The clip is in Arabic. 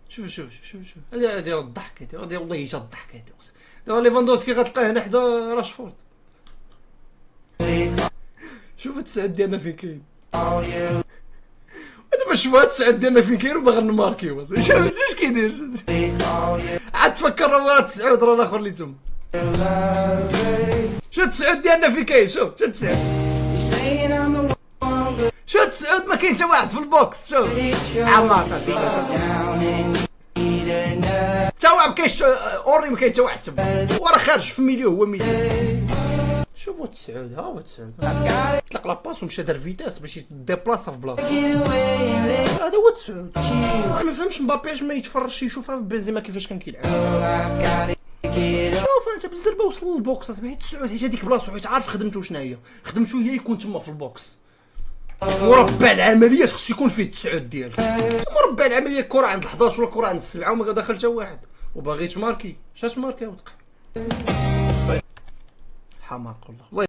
شوف هذه راه الضحك، هذه والله جا الضحك هذه. دابا ليفاندوسكي غتلقاه هنا حدا راشفورد. شوف التسعود ديالنا فين كاين. دابا شوف هاد التسعود ديالنا فين كاين وباغي نماركيو. شوف اش كيدير. عاد تفكر راه التسعود راه الاخر اللي تما. شوف التسعود ديالنا فين كاين. شوف التسعود. شوف التسعود ما كاين حتى واحد في البوكس. شوف عمار تا واحد كاين اوري، ما كاين حتى واحد تما، وراه خارج في ميليو هو ميليو. شوفوا التسعود، ها هو التسعود طلق لاباس ومشى دار فيتاس باش يديبلاصا في بلاصه. هذا هو التسعود. انا ما فهمش مبابي اش ما يتفرجش يشوفها في بنزيما كيفاش كان كيلعب. شوف انت بالزربه وصل للبوكس اصاحبي. التسعود حيت هذيك بلاصتو، حيت عارف خدمته شنو هي. خدمته هي يكون تما في البوكس. مربع العمليات خصو يكون فيه التسعود ديالو. مربع العمليه الكره عند 11 ولا الكره عند 7 وما داخل حتى واحد وباغي تماركي. اش تماركي وتقع حماق والله.